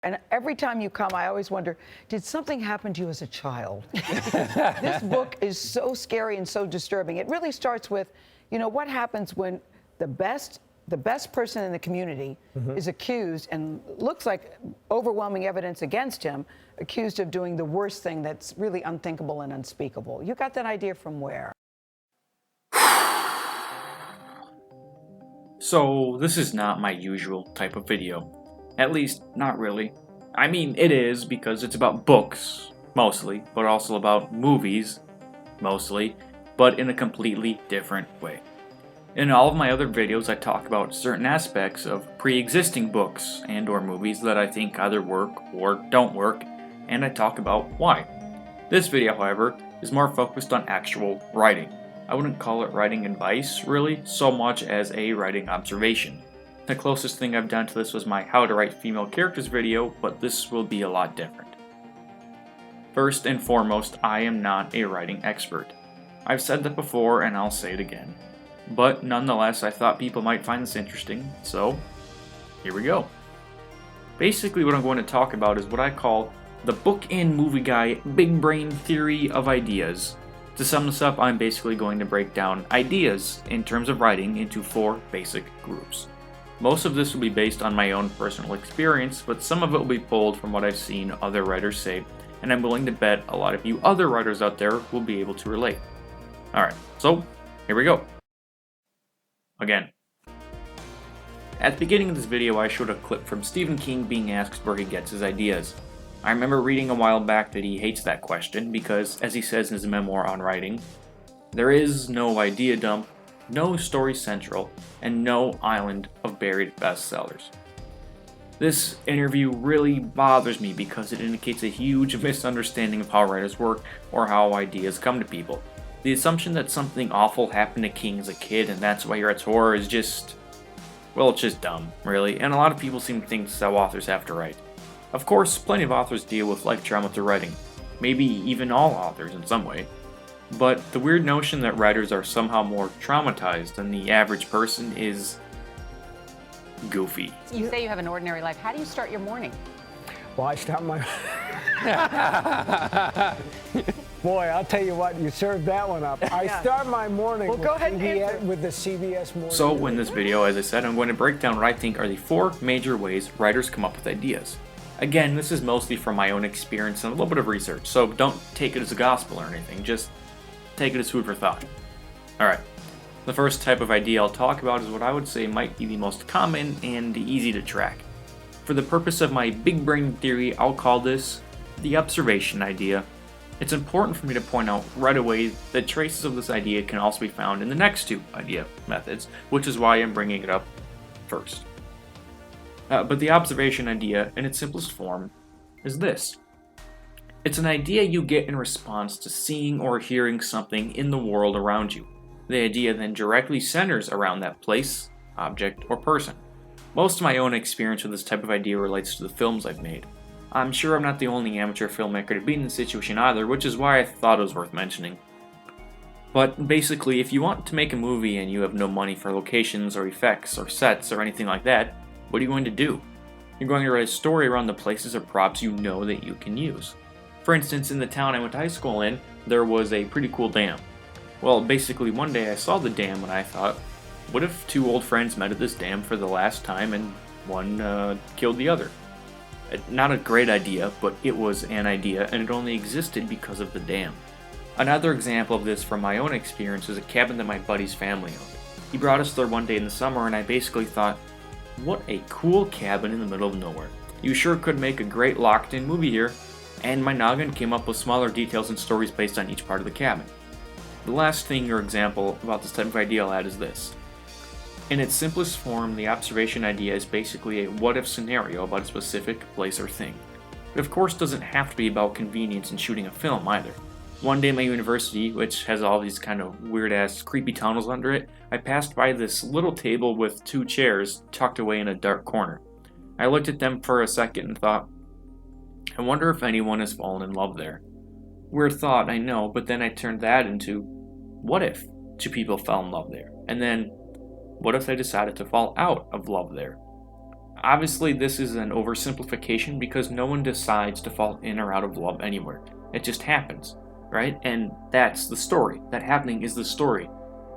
And every time you come, I always wonder, did something happen to you as a child? Because this book is so scary and so disturbing. It really starts with, you know, what happens when the best person in the community is accused, and looks like overwhelming evidence against him, accused of doing the worst thing that's really unthinkable and unspeakable. You got that idea from where? So, this is not my usual type of video. At least, not really. I mean, it is, because it's about books, mostly, but also about movies, mostly, but in a completely different way. In all of my other videos, I talk about certain aspects of pre-existing books and or movies that I think either work or don't work, and I talk about why. This video, however, is more focused on actual writing. I wouldn't call it writing advice, really, so much as a writing observation. The closest thing I've done to this was my How to Write Female Characters video, but this will be a lot different. First and foremost, I am not a writing expert. I've said that before, and I'll say it again. But nonetheless, I thought people might find this interesting, so here we go. Basically, what I'm going to talk about is what I call the book and movie guy big brain theory of ideas. To sum this up, I'm basically going to break down ideas in terms of writing into 4 basic groups. Most of this will be based on my own personal experience, but some of it will be pulled from what I've seen other writers say, and I'm willing to bet a lot of you other writers out there will be able to relate. Alright, so here we go. Again. At the beginning of this video, I showed a clip from Stephen King being asked where he gets his ideas. I remember reading a while back that he hates that question because, as he says in his memoir on writing, there is no idea dump, no story central, and no island of buried bestsellers. This interview really bothers me because it indicates a huge misunderstanding of how writers work or how ideas come to people. The assumption that something awful happened to King as a kid and that's why he writes horror is just, well, it's just dumb, really, and a lot of people seem to think this is how authors have to write. Of course, plenty of authors deal with life trauma through writing, maybe even all authors in some way, but the weird notion that writers are somehow more traumatized than the average person is goofy. You say you have an ordinary life. How do you start your morning? Well, I start my... Boy, I'll tell you what, you served that one up. I start my morning Well, go ahead and with the CBS Morning. So in this video, as I said, I'm going to break down what I think are the 4 major ways writers come up with ideas. Again, this is mostly from my own experience and a little bit of research, so don't take it as a gospel or anything, just take it as food for thought. Alright, the first type of idea I'll talk about is what I would say might be the most common and easy to track. For the purpose of my big brain theory, I'll call this the observation idea. It's important for me to point out right away that traces of this idea can also be found in the next 2 idea methods, which is why I'm bringing it up first. But the observation idea, in its simplest form, is this. It's an idea you get in response to seeing or hearing something in the world around you. The idea then directly centers around that place, object, or person. Most of my own experience with this type of idea relates to the films I've made. I'm sure I'm not the only amateur filmmaker to be in this situation either, which is why I thought it was worth mentioning. But basically, if you want to make a movie and you have no money for locations or effects or sets or anything like that, what are you going to do? You're going to write a story around the places or props you know that you can use. For instance, in the town I went to high school in, there was a pretty cool dam. Well, basically one day I saw the dam and I thought, what if 2 old friends met at this dam for the last time and one killed the other? Not a great idea, but it was an idea, and it only existed because of the dam. Another example of this from my own experience is a cabin that my buddy's family owned. He brought us there one day in the summer, and I basically thought, what a cool cabin in the middle of nowhere. You sure could make a great locked-in movie here, and my noggin came up with smaller details and stories based on each part of the cabin. The last thing or example about this type of idea I'll add is this. In its simplest form, the observation idea is basically a what-if scenario about a specific place or thing. It of course doesn't have to be about convenience in shooting a film either. One day at my university, which has all these kind of weird-ass creepy tunnels under it, I passed by this little table with 2 chairs tucked away in a dark corner. I looked at them for a second and thought, I wonder if anyone has fallen in love there. Weird thought, I know, but then I turned that into, what if 2 people fell in love there? And then, what if they decided to fall out of love there? Obviously, this is an oversimplification because no one decides to fall in or out of love anywhere. It just happens, right? And that's the story. That happening is the story.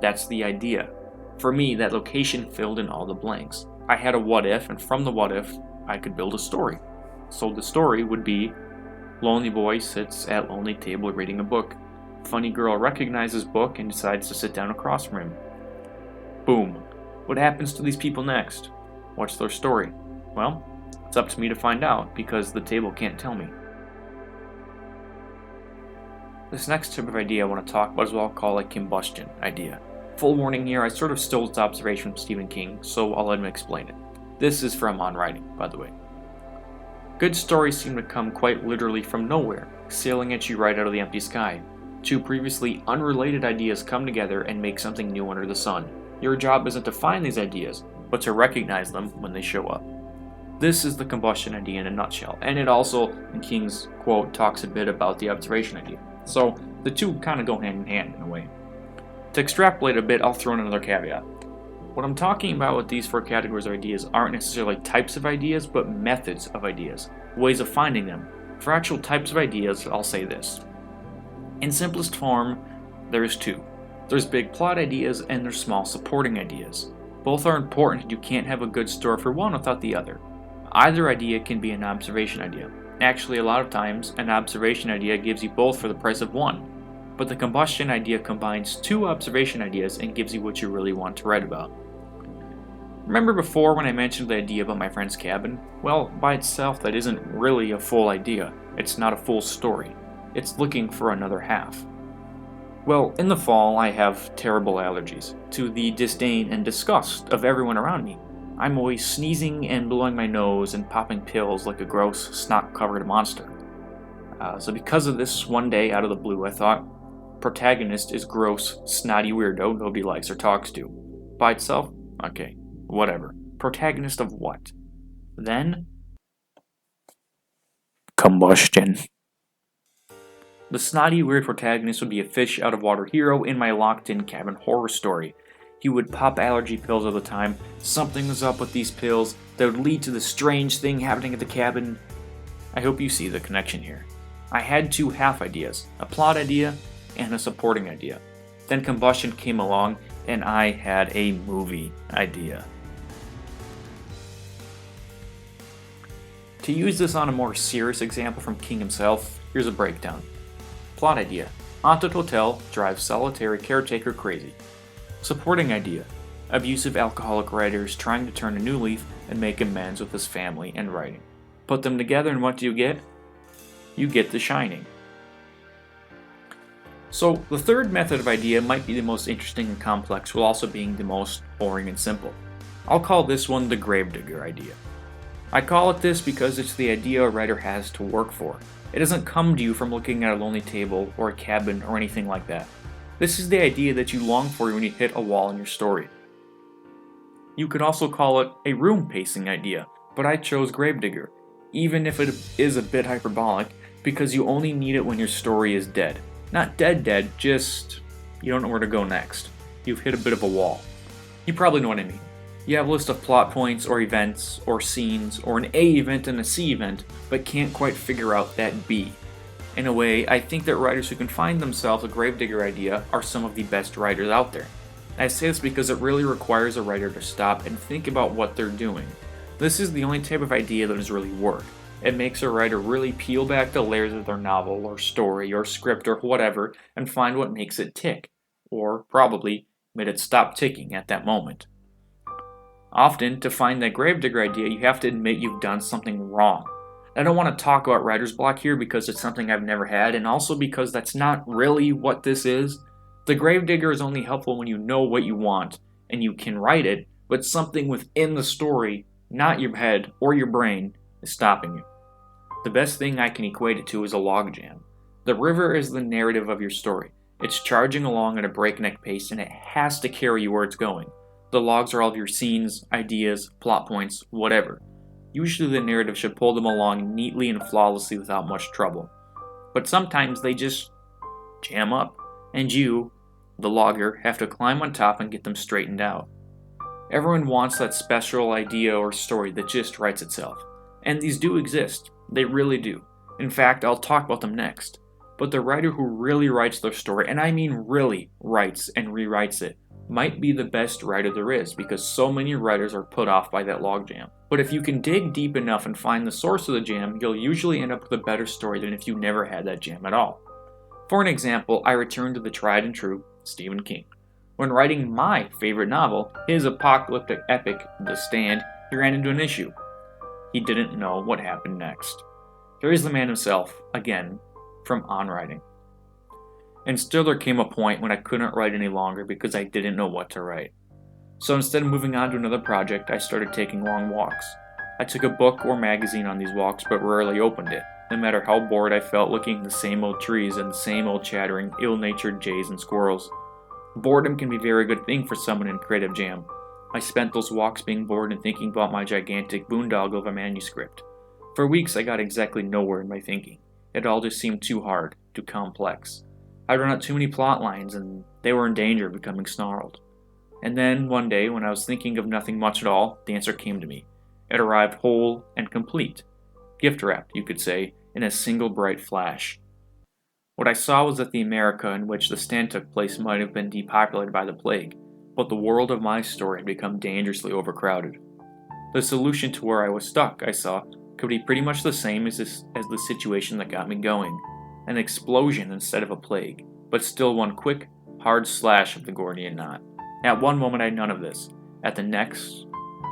That's the idea. For me, that location filled in all the blanks. I had a what if, and from the what if, I could build a story. So the story would be: lonely boy sits at lonely table reading a book. Funny girl recognizes book and decides to sit down across from him. Boom. What happens to these people next? What's their story? Well, it's up to me to find out because the table can't tell me. This next type of idea I want to talk about is what I'll call a combustion idea. Full warning here, I sort of stole this observation from Stephen King, so I'll let him explain it. This is from On Writing, by the way. Good stories seem to come quite literally from nowhere, sailing at you right out of the empty sky. Two previously unrelated ideas come together and make something new under the sun. Your job isn't to find these ideas, but to recognize them when they show up. This is the combustion idea in a nutshell, and it also, in King's quote, talks a bit about the observation idea. So the two kind of go hand in hand in a way. To extrapolate a bit, I'll throw in another caveat. What I'm talking about with these four categories of ideas aren't necessarily types of ideas, but methods of ideas, ways of finding them. For actual types of ideas, I'll say this. In simplest form, there's two. There's big plot ideas and there's small supporting ideas. Both are important and you can't have a good story for one without the other. Either idea can be an observation idea. Actually, a lot of times, an observation idea gives you both for the price of one. But the combustion idea combines two observation ideas and gives you what you really want to write about. Remember before when I mentioned the idea about my friend's cabin? Well, by itself that isn't really a full idea. It's not a full story. It's looking for another half. Well, in the fall I have terrible allergies, to the disdain and disgust of everyone around me. I'm always sneezing and blowing my nose and popping pills like a gross, snot-covered monster. So because of this, one day out of the blue I thought, protagonist is gross, snotty weirdo nobody likes or talks to. By itself? Okay, whatever. Protagonist of what? Then? Combustion. The snotty, weird protagonist would be a fish out of water hero in my locked-in cabin horror story. He would pop allergy pills all the time. Something was up with these pills that would lead to the strange thing happening at the cabin. I hope you see the connection here. I had two half ideas, a plot idea and a supporting idea. Then combustion came along and I had a movie idea. To use this on a more serious example from King himself, here's a breakdown. Plot idea: haunted hotel drives solitary caretaker crazy. Supporting idea: abusive alcoholic writer is trying to turn a new leaf and make amends with his family and writing. Put them together and what do you get? You get The Shining. So the third method of idea might be the most interesting and complex while also being the most boring and simple. I'll call this one the gravedigger idea. I call it this because it's the idea a writer has to work for. It doesn't come to you from looking at a lonely table or a cabin or anything like that. This is the idea that you long for when you hit a wall in your story. You could also call it a room pacing idea, but I chose gravedigger, even if it is a bit hyperbolic, because you only need it when your story is dead. Not dead, just you don't know where to go next. You've hit a bit of a wall. You probably know what I mean. You have a list of plot points or events or scenes or an A event and a C event, but can't quite figure out that B. In a way, I think that writers who can find themselves a gravedigger idea are some of the best writers out there. I say this because it really requires a writer to stop and think about what they're doing. This is the only type of idea that has really worked. It makes a writer really peel back the layers of their novel or story or script or whatever and find what makes it tick, or probably made it stop ticking at that moment. Often, to find that gravedigger idea, you have to admit you've done something wrong. I don't want to talk about writer's block here because it's something I've never had, and also because that's not really what this is. The gravedigger is only helpful when you know what you want, and you can write it, but something within the story, not your head or your brain, is stopping you. The best thing I can equate it to is a logjam. The river is the narrative of your story. It's charging along at a breakneck pace, and it has to carry you where it's going. The logs are all of your scenes, ideas, plot points, whatever. Usually the narrative should pull them along neatly and flawlessly without much trouble. But sometimes they just jam up, and you, the logger, have to climb on top and get them straightened out. Everyone wants that special idea or story that just writes itself. And these do exist. They really do. In fact, I'll talk about them next. But the writer who really writes their story, and I mean really writes and rewrites it, might be the best writer there is, because so many writers are put off by that logjam. But if you can dig deep enough and find the source of the jam, you'll usually end up with a better story than if you never had that jam at all. For an example, I return to the tried and true Stephen King. When writing my favorite novel, his apocalyptic epic, The Stand, he ran into an issue. He didn't know what happened next. Here's the man himself, again, from On Writing. And still there came a point when I couldn't write any longer because I didn't know what to write. So instead of moving on to another project, I started taking long walks. I took a book or magazine on these walks but rarely opened it, no matter how bored I felt looking at the same old trees and the same old chattering, ill-natured jays and squirrels. Boredom can be a very good thing for someone in creative jam. I spent those walks being bored and thinking about my gigantic boondoggle of a manuscript. For weeks I got exactly nowhere in my thinking. It all just seemed too hard, too complex. I'd run out too many plot lines and they were in danger of becoming snarled. And then, one day, when I was thinking of nothing much at all, the answer came to me. It arrived whole and complete. Gift-wrapped, you could say, in a single bright flash. What I saw was that the America in which The Stand took place might have been depopulated by the plague, but the world of my story had become dangerously overcrowded. The solution to where I was stuck, I saw, could be pretty much the same as the situation that got me going. An explosion instead of a plague, but still one quick, hard slash of the Gordian knot. At one moment I had none of this. At the next,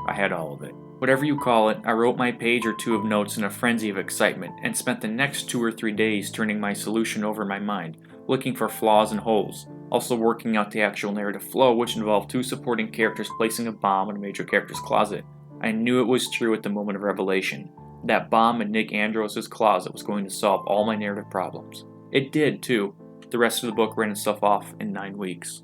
I had all of it. Whatever you call it, I wrote my page or two of notes in a frenzy of excitement, and spent the next 2 or 3 days turning my solution over in my mind, looking for flaws and holes, also working out the actual narrative flow, which involved 2 supporting characters placing a bomb in a major character's closet. I knew it was true at the moment of revelation. That bomb in Nick Andros' closet was going to solve all my narrative problems. It did, too. The rest of the book ran itself off in 9 weeks.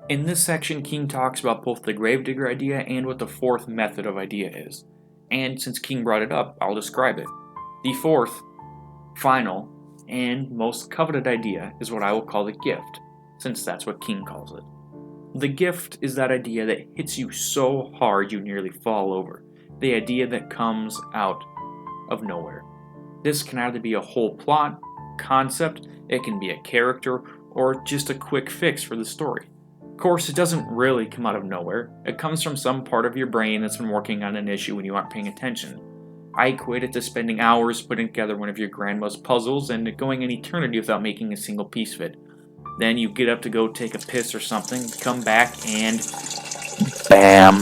In this section, King talks about both the gravedigger idea and what the 4th method of idea is. And since King brought it up, I'll describe it. The 4th, final, and most coveted idea is what I will call the gift, since that's what King calls it. The gift is that idea that hits you so hard you nearly fall over. The idea that comes out of nowhere. This can either be a whole plot, concept, it can be a character, or just a quick fix for the story. Of course, it doesn't really come out of nowhere. It comes from some part of your brain that's been working on an issue when you aren't paying attention. I equate it to spending hours putting together one of your grandma's puzzles and going an eternity without making a single piece fit. Then you get up to go take a piss or something, come back, and BAM!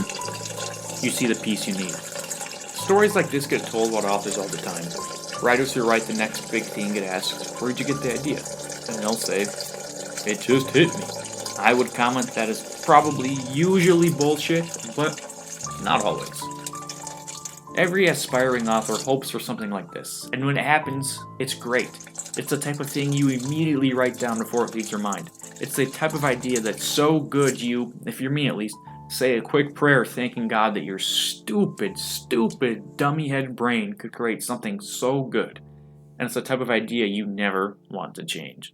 You see the piece you need. Stories like this get told about authors all the time. Writers who write the next big thing get asked, "Where'd you get the idea?" And they'll say, "It just hit me." I would comment that is probably usually bullshit, but not always. Every aspiring author hopes for something like this, and when it happens, it's great. It's the type of thing you immediately write down before it leaves your mind. It's the type of idea that's so good you, if you're me at least, say a quick prayer thanking God that your stupid dummy-head brain could create something so good. And it's the type of idea you never want to change.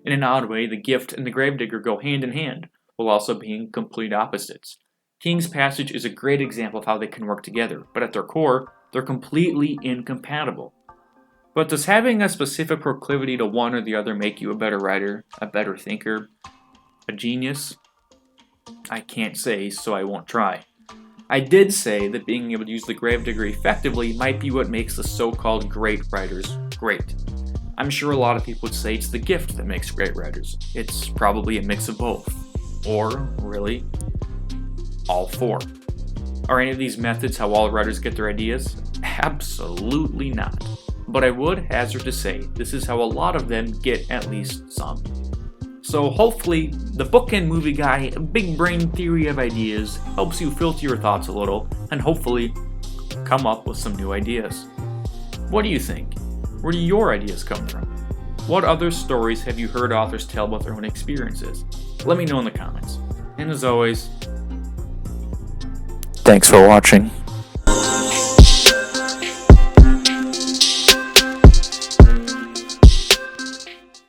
In an odd way, the gift and the gravedigger go hand in hand, while also being complete opposites. King's passage is a great example of how they can work together, but at their core, they're completely incompatible. But does having a specific proclivity to one or the other make you a better writer, a better thinker, a genius? I can't say, so I won't try. I did say that being able to use the gravedigger effectively might be what makes the so-called great writers great. I'm sure a lot of people would say it's the gift that makes great writers. It's probably a mix of both. Or, really, all 4. Are any of these methods how all writers get their ideas? Absolutely not. But I would hazard to say this is how a lot of them get at least some. So hopefully, the book and movie guy, big brain theory of ideas, helps you filter your thoughts a little, and hopefully come up with some new ideas. What do you think? Where do your ideas come from? What other stories have you heard authors tell about their own experiences? Let me know in the comments. And as always, thanks for watching.